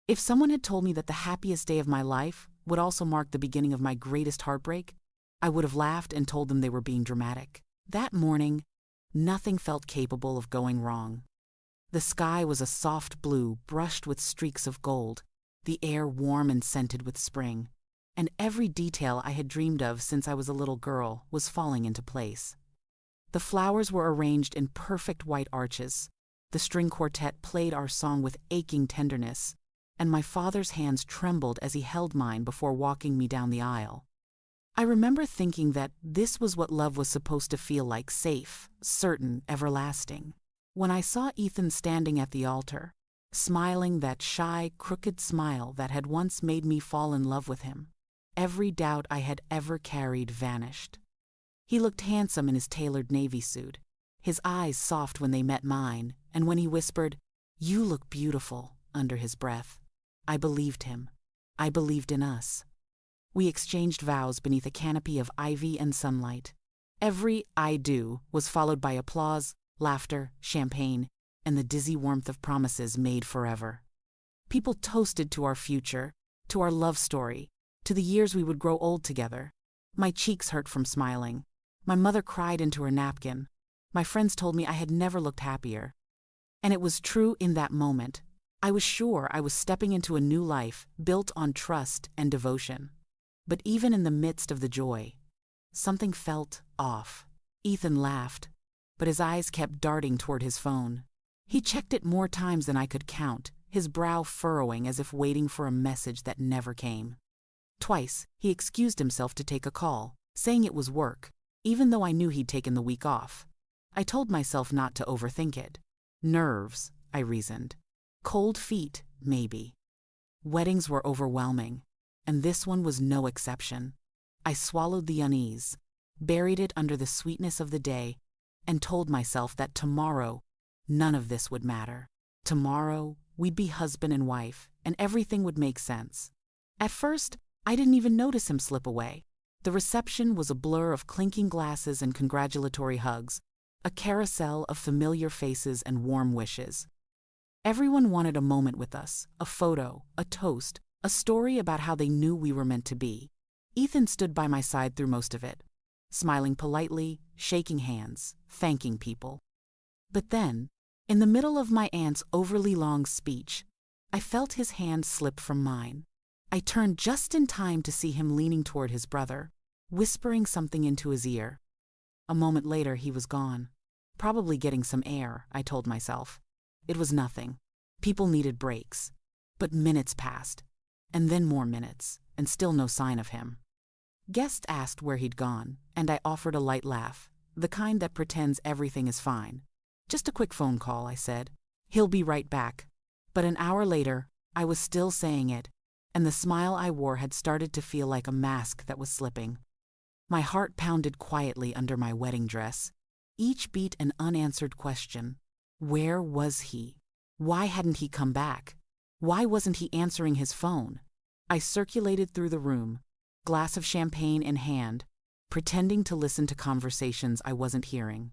If someone had told me that the happiest day of my life would also mark the beginning of my greatest heartbreak, I would have laughed and told them they were being dramatic. That morning, nothing felt capable of going wrong. The sky was a soft blue brushed with streaks of gold, the air warm and scented with spring, and every detail I had dreamed of since I was a little girl was falling into place. The flowers were arranged in perfect white arches, the string quartet played our song with aching tenderness, and my father's hands trembled as he held mine before walking me down the aisle. I remember thinking that this was what love was supposed to feel like, safe, certain, everlasting. When I saw Ethan standing at the altar, smiling that shy, crooked smile that had once made me fall in love with him, every doubt I had ever carried vanished. He looked handsome in his tailored navy suit, his eyes soft when they met mine, and when he whispered, "You look beautiful," under his breath, I believed him. I believed in us. We exchanged vows beneath a canopy of ivy and sunlight. Every "I do" was followed by applause, laughter, champagne, and the dizzy warmth of promises made forever. People toasted to our future, to our love story, to the years we would grow old together. My cheeks hurt from smiling. My mother cried into her napkin. My friends told me I had never looked happier. And it was true in that moment. I was sure I was stepping into a new life built on trust and devotion. But even in the midst of the joy, something felt off. Ethan laughed, but his eyes kept darting toward his phone. He checked it more times than I could count, his brow furrowing as if waiting for a message that never came. Twice, he excused himself to take a call, saying it was work, even though I knew he'd taken the week off. I told myself not to overthink it. Nerves, I reasoned. Cold feet, maybe. Weddings were overwhelming, and this one was no exception. I swallowed the unease, buried it under the sweetness of the day, and told myself that tomorrow, none of this would matter. Tomorrow, we'd be husband and wife, and everything would make sense. At first, I didn't even notice him slip away. The reception was a blur of clinking glasses and congratulatory hugs, a carousel of familiar faces and warm wishes. Everyone wanted a moment with us, a photo, a toast, a story about how they knew we were meant to be. Ethan stood by my side through most of it, smiling politely, shaking hands, thanking people. But then, in the middle of my aunt's overly long speech, I felt his hand slip from mine. I turned just in time to see him leaning toward his brother, whispering something into his ear. A moment later, he was gone. Probably getting some air, I told myself. It was nothing. People needed breaks. But minutes passed, and then more minutes, and still no sign of him. Guest asked where he'd gone, and I offered a light laugh, the kind that pretends everything is fine. Just a quick phone call, I said. He'll be right back. But an hour later, I was still saying it, and the smile I wore had started to feel like a mask that was slipping. My heart pounded quietly under my wedding dress, each beat an unanswered question. Where was he? Why hadn't he come back? Why wasn't he answering his phone? I circulated through the room, glass of champagne in hand, pretending to listen to conversations I wasn't hearing.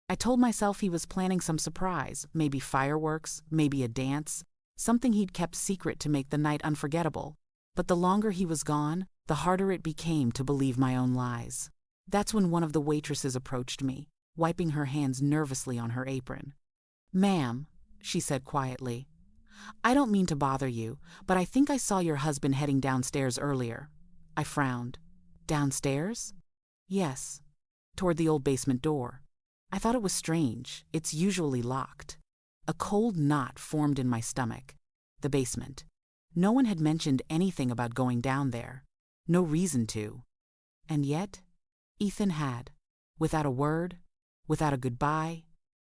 I told myself he was planning some surprise, maybe fireworks, maybe a dance, something he'd kept secret to make the night unforgettable. But the longer he was gone, the harder it became to believe my own lies. That's when one of the waitresses approached me, wiping her hands nervously on her apron. "Ma'am," she said quietly, "I don't mean to bother you, but I think I saw your husband heading downstairs earlier." I frowned. Downstairs? Yes, toward the old basement door. I thought it was strange. It's usually locked. A cold knot formed in my stomach. The basement. No one had mentioned anything about going down there. No reason to. And yet, Ethan had. Without a word, without a goodbye,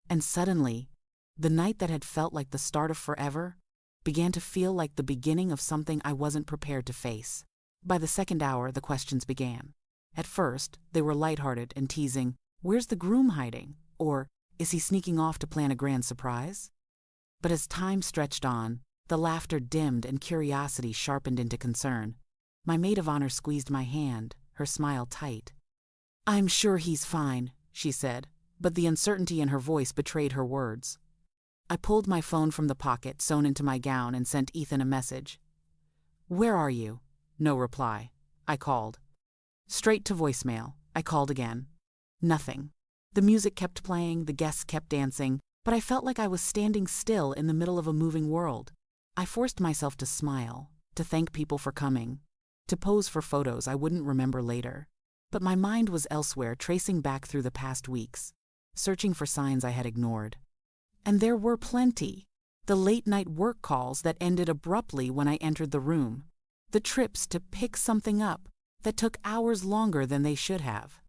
and suddenly, the night that had felt like the start of forever began to feel like the beginning of something I wasn't prepared to face. By the second hour, the questions began. At first, they were lighthearted and teasing, "Where's the groom hiding?" Or, "Is he sneaking off to plan a grand surprise?" But as time stretched on, the laughter dimmed and curiosity sharpened into concern. My maid of honor squeezed my hand, her smile tight. "I'm sure he's fine," she said, but the uncertainty in her voice betrayed her words. I pulled my phone from the pocket sewn into my gown and sent Ethan a message. "Where are you?" No reply. I called. Straight to voicemail. I called again. Nothing. The music kept playing, the guests kept dancing, but I felt like I was standing still in the middle of a moving world. I forced myself to smile, to thank people for coming, to pose for photos I wouldn't remember later. But my mind was elsewhere, tracing back through the past weeks, searching for signs I had ignored. And there were plenty. The late-night work calls that ended abruptly when I entered the room. The trips to pick something up that took hours longer than they should have.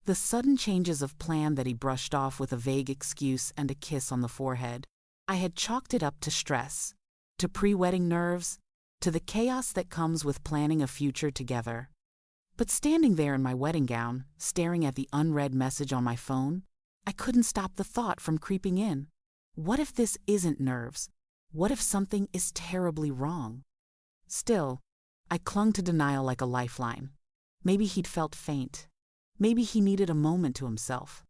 The sudden changes of plan that he brushed off with a vague excuse and a kiss on the forehead. I had chalked it up to stress, to pre-wedding nerves, to the chaos that comes with planning a future together. But standing there in my wedding gown, staring at the unread message on my phone, I couldn't stop the thought from creeping in. What if this isn't nerves? What if something is terribly wrong? Still, I clung to denial like a lifeline. Maybe he'd felt faint. Maybe he needed a moment to himself.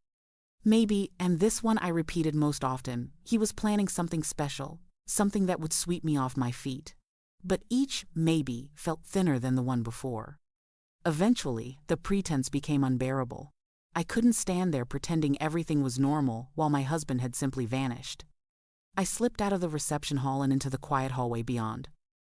Maybe, and this one I repeated most often, he was planning something special, something that would sweep me off my feet. But each maybe felt thinner than the one before. Eventually, the pretense became unbearable. I couldn't stand there pretending everything was normal while my husband had simply vanished. I slipped out of the reception hall and into the quiet hallway beyond.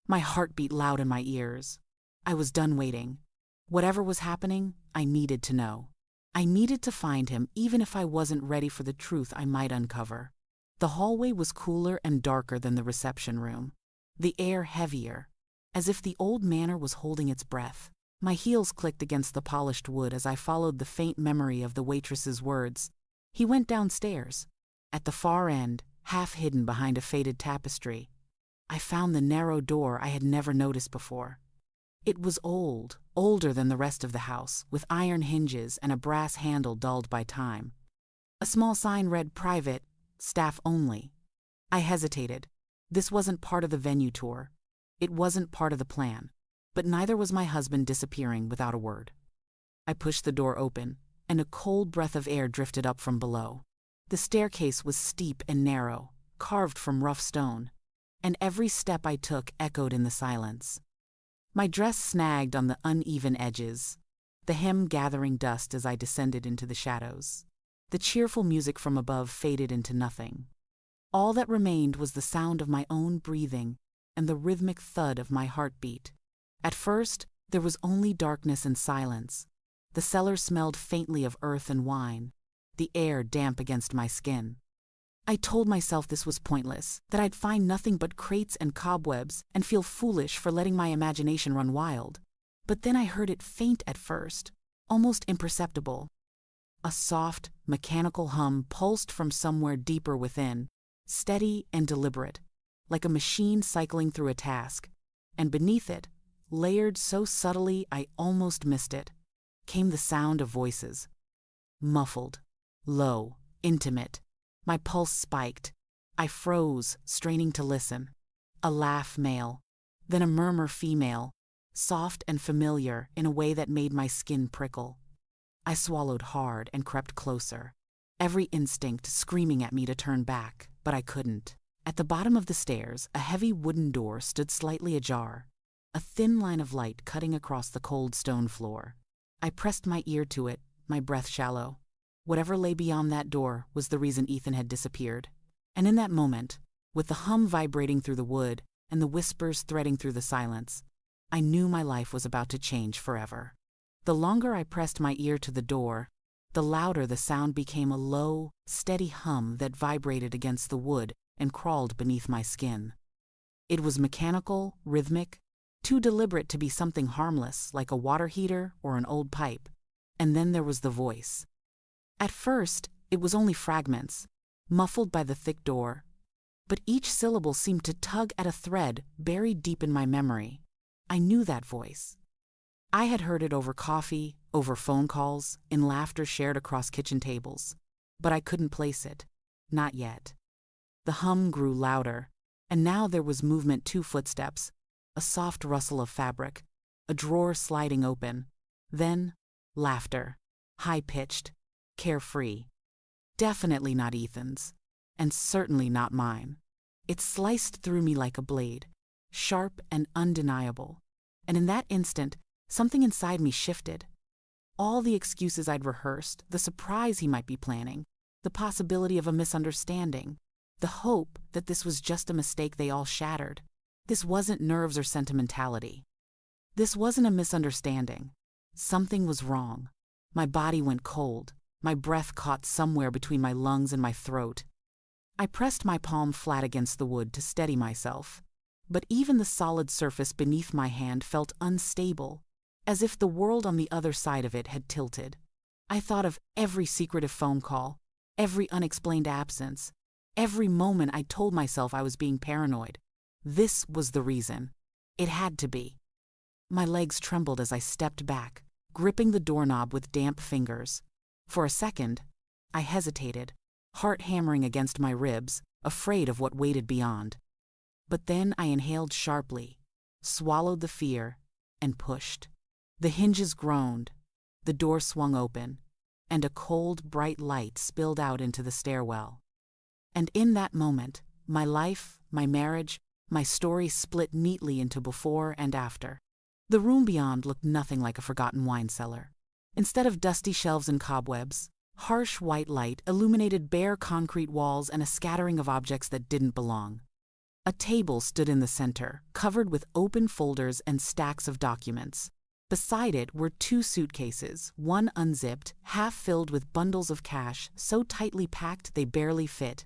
My heart beat loud in my ears. I was done waiting. Whatever was happening, I needed to know. I needed to find him even if I wasn't ready for the truth I might uncover. The hallway was cooler and darker than the reception room. The air heavier, as if the old manor was holding its breath. My heels clicked against the polished wood as I followed the faint memory of the waitress's words. He went downstairs. At the far end, half hidden behind a faded tapestry, I found the narrow door I had never noticed before. It was old, older than the rest of the house, with iron hinges and a brass handle dulled by time. A small sign read "Private, Staff Only." I hesitated. This wasn't part of the venue tour. It wasn't part of the plan. But neither was my husband disappearing without a word. I pushed the door open, and a cold breath of air drifted up from below. The staircase was steep and narrow, carved from rough stone, and every step I took echoed in the silence. My dress snagged on the uneven edges, the hem gathering dust as I descended into the shadows. The cheerful music from above faded into nothing. All that remained was the sound of my own breathing and the rhythmic thud of my heartbeat. At first, there was only darkness and silence. The cellar smelled faintly of earth and wine, the air damp against my skin. I told myself this was pointless, that I'd find nothing but crates and cobwebs and feel foolish for letting my imagination run wild. But then I heard it faint at first, almost imperceptible. A soft, mechanical hum pulsed from somewhere deeper within, steady and deliberate, like a machine cycling through a task. And beneath it, layered so subtly I almost missed it, came the sound of voices. Muffled, low, intimate. My pulse spiked. I froze, straining to listen. A laugh male, then a murmur female, soft and familiar in a way that made my skin prickle. I swallowed hard and crept closer, every instinct screaming at me to turn back, but I couldn't. At the bottom of the stairs, a heavy wooden door stood slightly ajar, a thin line of light cutting across the cold stone floor. I pressed my ear to it, my breath shallow. Whatever lay beyond that door was the reason Ethan had disappeared. And in that moment, with the hum vibrating through the wood and the whispers threading through the silence, I knew my life was about to change forever. The longer I pressed my ear to the door, the louder the sound became, a low, steady hum that vibrated against the wood and crawled beneath my skin. It was mechanical, rhythmic, too deliberate to be something harmless like a water heater or an old pipe. And then there was the voice. At first, it was only fragments, muffled by the thick door, but each syllable seemed to tug at a thread buried deep in my memory. I knew that voice. I had heard it over coffee, over phone calls, in laughter shared across kitchen tables, but I couldn't place it. Not yet. The hum grew louder, and now there was movement, 2 footsteps, a soft rustle of fabric, a drawer sliding open, then laughter, high-pitched, carefree. Definitely not Ethan's. and certainly not mine. It sliced through me like a blade, sharp and undeniable. And in that instant, something inside me shifted. All the excuses I'd rehearsed, the surprise he might be planning, the possibility of a misunderstanding, the hope that this was just a mistake, they all shattered. This wasn't nerves or sentimentality. This wasn't a misunderstanding. Something was wrong. My body went cold. My breath caught somewhere between my lungs and my throat. I pressed my palm flat against the wood to steady myself, but even the solid surface beneath my hand felt unstable, as if the world on the other side of it had tilted. I thought of every secretive phone call, every unexplained absence, every moment I told myself I was being paranoid. This was the reason. It had to be. My legs trembled as I stepped back, gripping the doorknob with damp fingers. For a second, I hesitated, heart hammering against my ribs, afraid of what waited beyond. But then I inhaled sharply, swallowed the fear, and pushed. The hinges groaned, the door swung open, and a cold, bright light spilled out into the stairwell. And in that moment, my life, my marriage, my story split neatly into before and after. The room beyond looked nothing like a forgotten wine cellar. Instead of dusty shelves and cobwebs, harsh white light illuminated bare concrete walls and a scattering of objects that didn't belong. A table stood in the center, covered with open folders and stacks of documents. Beside it were 2 suitcases, one unzipped, half filled with bundles of cash so tightly packed they barely fit.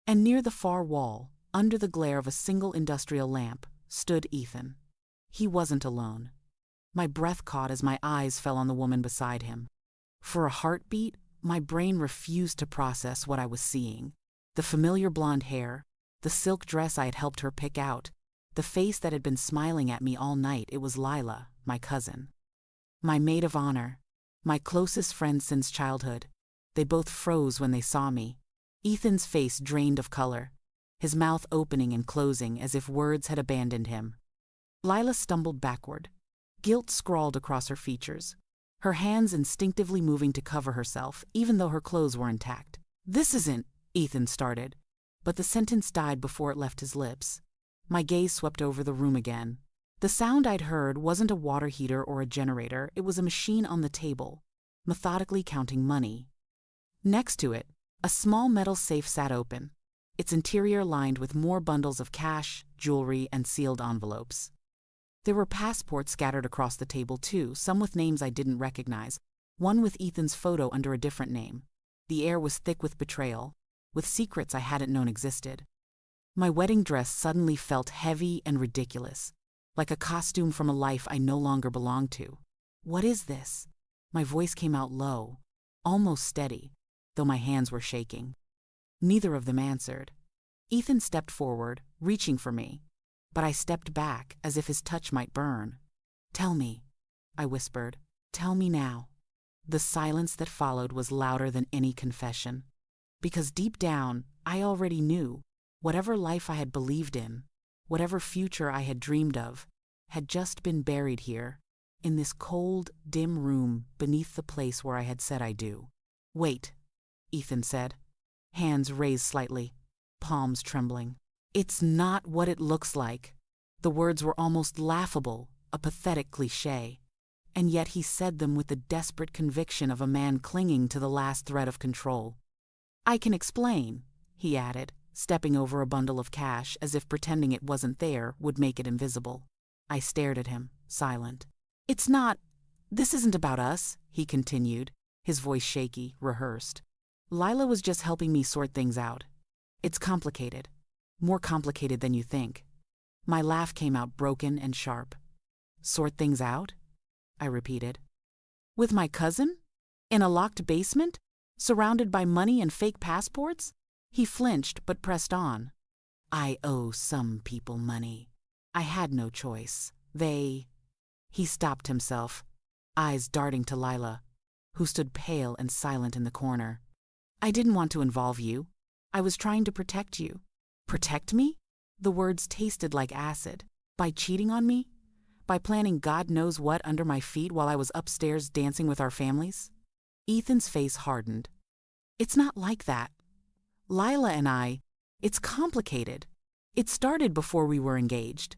And near the far wall, under the glare of a single industrial lamp, stood Ethan. He wasn't alone. My breath caught as my eyes fell on the woman beside him. For a heartbeat, my brain refused to process what I was seeing. The familiar blonde hair, the silk dress I had helped her pick out, the face that had been smiling at me all night. It was Lila, my cousin. My maid of honor, my closest friend since childhood. They both froze when they saw me. Ethan's face drained of color, his mouth opening and closing as if words had abandoned him. Lila stumbled backward, guilt scrawled across her features, her hands instinctively moving to cover herself, even though her clothes were intact. "This isn't," Ethan started, but the sentence died before it left his lips. My gaze swept over the room again. The sound I'd heard wasn't a water heater or a generator, it was a machine on the table, methodically counting money. Next to it, a small metal safe sat open, its interior lined with more bundles of cash, jewelry, and sealed envelopes. There were passports scattered across the table too, some with names I didn't recognize, one with Ethan's photo under a different name. The air was thick with betrayal, with secrets I hadn't known existed. My wedding dress suddenly felt heavy and ridiculous, like a costume from a life I no longer belonged to. "What is this?" My voice came out low, almost steady, though my hands were shaking. Neither of them answered. Ethan stepped forward, reaching for me, but I stepped back as if his touch might burn. "Tell me," I whispered. "Tell me now." The silence that followed was louder than any confession. Because deep down, I already knew, whatever life I had believed in, whatever future I had dreamed of, had just been buried here, in this cold, dim room beneath the place where I had said I do. "Wait," Ethan said, hands raised slightly, palms trembling. "It's not what it looks like." The words were almost laughable, a pathetic cliché. And yet he said them with the desperate conviction of a man clinging to the last thread of control. "I can explain," he added, stepping over a bundle of cash as if pretending it wasn't there would make it invisible. I stared at him, silent. This isn't about us," he continued, his voice shaky, rehearsed. "Lila was just helping me sort things out. It's complicated. More complicated than you think." My laugh came out broken and sharp. "Sort things out?" I repeated. "With my cousin? In a locked basement? Surrounded by money and fake passports?" He flinched but pressed on. "I owe some people money. I had no choice. He stopped himself, eyes darting to Lila, who stood pale and silent in the corner. "I didn't want to involve you. I was trying to protect you." "Protect me?" The words tasted like acid. "By cheating on me? By planning God knows what under my feet while I was upstairs dancing with our families?" Ethan's face hardened. "It's not like that. Lila and it's complicated. It started before we were engaged.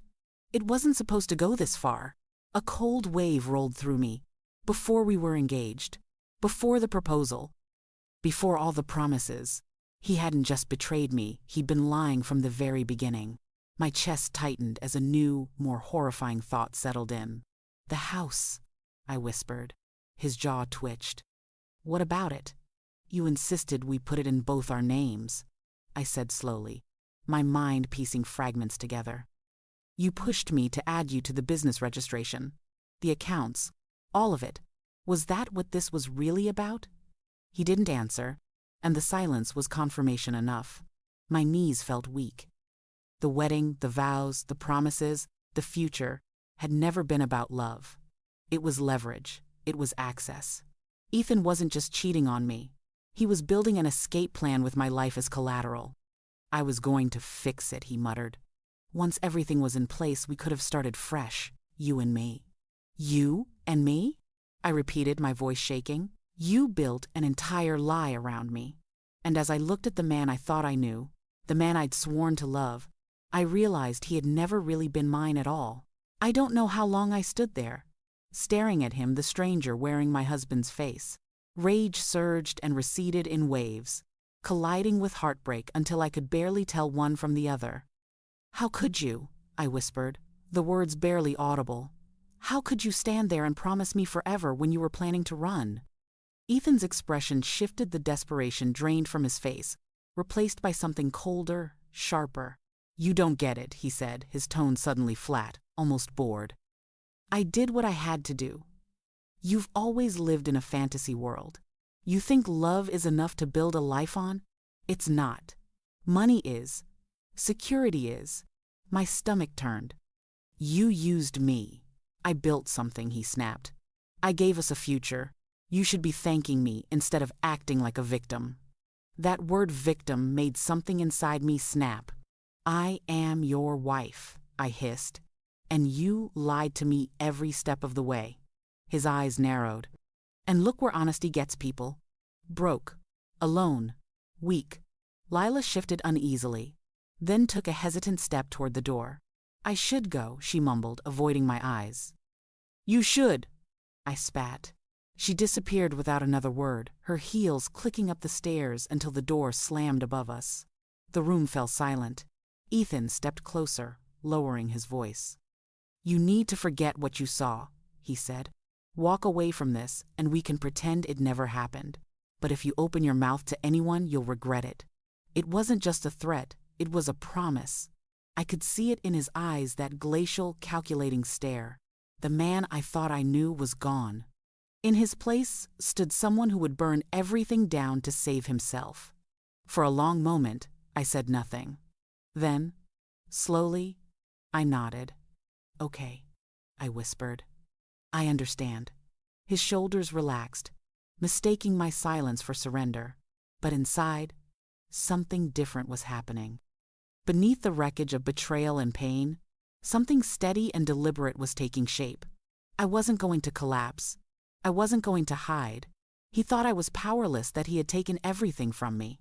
It wasn't supposed to go this far. A cold wave rolled through me. Before we were engaged. Before the proposal. Before all the promises. He hadn't just betrayed me, he'd been lying from the very beginning. My chest tightened as a new, more horrifying thought settled in. The house, I whispered. His jaw twitched. What about it? You insisted we put it in both our names, I said slowly, my mind piecing fragments together. You pushed me to add you to the business registration. The accounts. All of it. Was that what this was really about? He didn't answer, and the silence was confirmation enough. My knees felt weak. The wedding, the vows, the promises, the future had never been about love. It was leverage. It was access. Ethan wasn't just cheating on me. He was building an escape plan with my life as collateral. I was going to fix it, he muttered. Once everything was in place, we could have started fresh, you and me. You and me? I repeated, my voice shaking. You built an entire lie around me. And as I looked at the man I thought I knew, the man I'd sworn to love, I realized he had never really been mine at all. I don't know how long I stood there, staring at him, the stranger wearing my husband's face. Rage surged and receded in waves, colliding with heartbreak until I could barely tell one from the other. How could you? I whispered, the words barely audible. How could you stand there and promise me forever when you were planning to run? Ethan's expression shifted, the desperation drained from his face, replaced by something colder, sharper. You don't get it, he said, his tone suddenly flat, almost bored. I did what I had to do. You've always lived in a fantasy world. You think love is enough to build a life on? It's not. Money is. Security is. My stomach turned. You used me. I built something, he snapped. I gave us a future. You should be thanking me instead of acting like a victim. That word victim made something inside me snap. I am your wife, I hissed. And you lied to me every step of the way. His eyes narrowed. And look where honesty gets people. Broke. Alone. Weak. Lila shifted uneasily, then took a hesitant step toward the door. I should go, she mumbled, avoiding my eyes. You should, I spat. She disappeared without another word, her heels clicking up the stairs until the door slammed above us. The room fell silent. Ethan stepped closer, lowering his voice. You need to forget what you saw, he said. Walk away from this, and we can pretend it never happened. But if you open your mouth to anyone, you'll regret it. It wasn't just a threat, it was a promise. I could see it in his eyes, that glacial, calculating stare. The man I thought I knew was gone. In his place stood someone who would burn everything down to save himself. For a long moment, I said nothing. Then, slowly, I nodded. Okay, I whispered. I understand. His shoulders relaxed, mistaking my silence for surrender. But inside, something different was happening. Beneath the wreckage of betrayal and pain, something steady and deliberate was taking shape. I wasn't going to collapse. I wasn't going to hide. He thought I was powerless, that he had taken everything from me.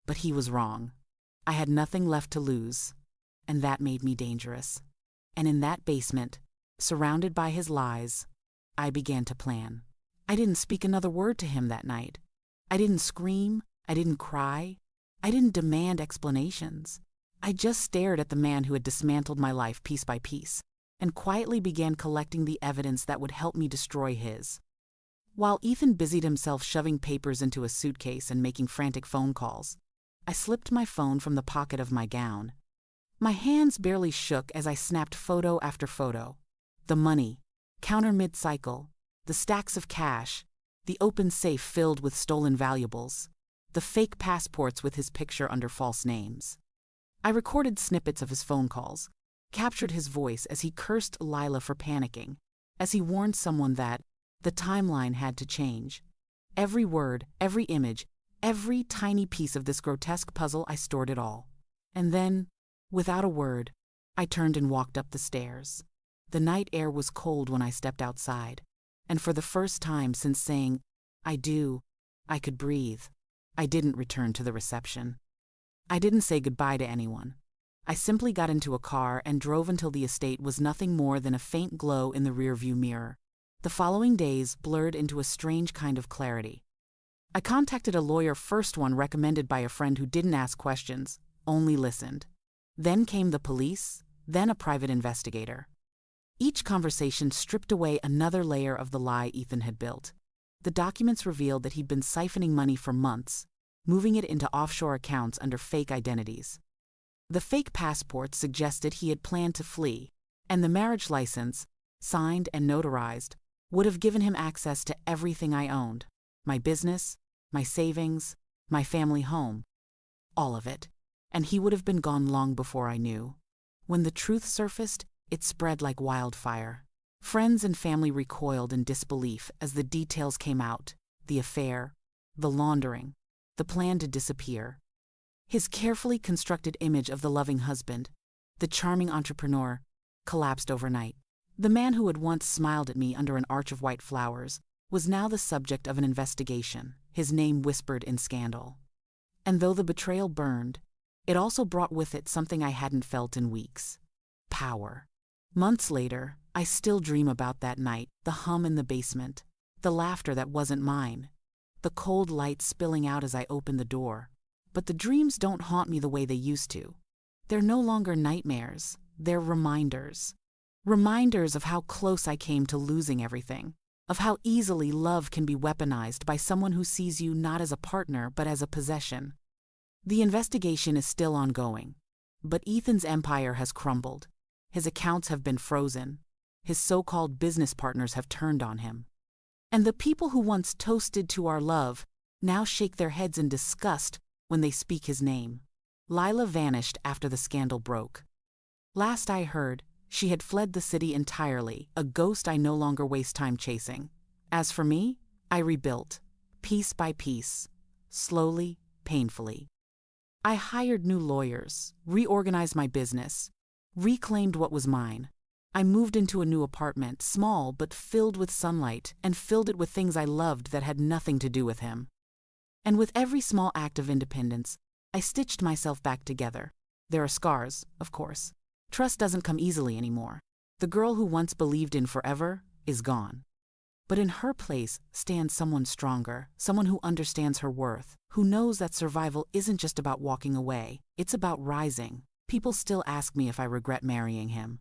But he was wrong. I had nothing left to lose, and that made me dangerous. And in that basement, surrounded by his lies, I began to plan. I didn't speak another word to him that night. I didn't scream. I didn't cry. I didn't demand explanations. I just stared at the man who had dismantled my life piece by piece, and quietly began collecting the evidence that would help me destroy his. While Ethan busied himself shoving papers into a suitcase and making frantic phone calls, I slipped my phone from the pocket of my gown. My hands barely shook as I snapped photo after photo. The money, counter mid-cycle, the stacks of cash, the open safe filled with stolen valuables, the fake passports with his picture under false names. I recorded snippets of his phone calls, captured his voice as he cursed Lila for panicking, as he warned someone that the timeline had to change. Every word, every image, every tiny piece of this grotesque puzzle, I stored it all. And then, without a word, I turned and walked up the stairs. The night air was cold when I stepped outside, and for the first time since saying, I do, I could breathe. I didn't return to the reception. I didn't say goodbye to anyone. I simply got into a car and drove until the estate was nothing more than a faint glow in the rearview mirror. The following days blurred into a strange kind of clarity. I contacted a lawyer, first one recommended by a friend who didn't ask questions, only listened. Then came the police, then a private investigator. Each conversation stripped away another layer of the lie Ethan had built. The documents revealed that he'd been siphoning money for months, moving it into offshore accounts under fake identities. The fake passport suggested he had planned to flee, and the marriage license, signed and notarized, would have given him access to everything I owned: my business, my savings, my family home. All of it. And he would have been gone long before I knew. When the truth surfaced, it spread like wildfire. Friends and family recoiled in disbelief as the details came out: the affair, the laundering, the plan to disappear. His carefully constructed image of the loving husband, the charming entrepreneur, collapsed overnight. The man who had once smiled at me under an arch of white flowers was now the subject of an investigation, his name whispered in scandal. And though the betrayal burned, it also brought with it something I hadn't felt in weeks: power. Months later, I still dream about that night, the hum in the basement, the laughter that wasn't mine, the cold light spilling out as I opened the door. But the dreams don't haunt me the way they used to. They're no longer nightmares, they're reminders. Reminders of how close I came to losing everything, of how easily love can be weaponized by someone who sees you not as a partner but as a possession. The investigation is still ongoing, but Ethan's empire has crumbled. His accounts have been frozen. His so-called business partners have turned on him. And the people who once toasted to our love now shake their heads in disgust when they speak his name. Lila vanished after the scandal broke. Last I heard, she had fled the city entirely, a ghost I no longer waste time chasing. As for me, I rebuilt, piece by piece, slowly, painfully. I hired new lawyers, reorganized my business, reclaimed what was mine. I moved into a new apartment, small but filled with sunlight, and filled it with things I loved that had nothing to do with him. And with every small act of independence, I stitched myself back together. There are scars, of course. Trust doesn't come easily anymore. The girl who once believed in forever is gone. But in her place stands someone stronger, someone who understands her worth, who knows that survival isn't just about walking away, it's about rising. People still ask me if I regret marrying him.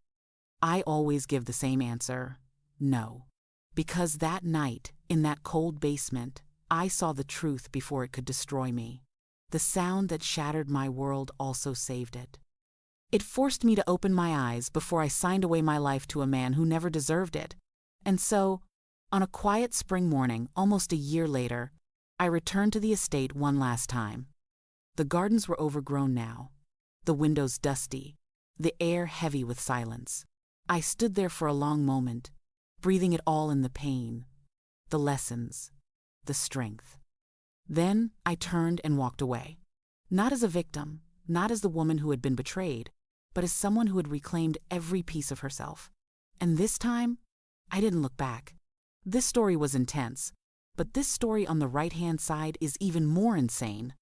I always give the same answer: no. Because that night, in that cold basement, I saw the truth before it could destroy me. The sound that shattered my world also saved it. It forced me to open my eyes before I signed away my life to a man who never deserved it. And so, on a quiet spring morning, almost a year later, I returned to the estate one last time. The gardens were overgrown now, the windows dusty, the air heavy with silence. I stood there for a long moment, breathing it all in: the pain, the lessons, the strength. Then I turned and walked away. Not as a victim, not as the woman who had been betrayed, but as someone who had reclaimed every piece of herself. And this time, I didn't look back. This story was intense, but this story on the right-hand side is even more insane.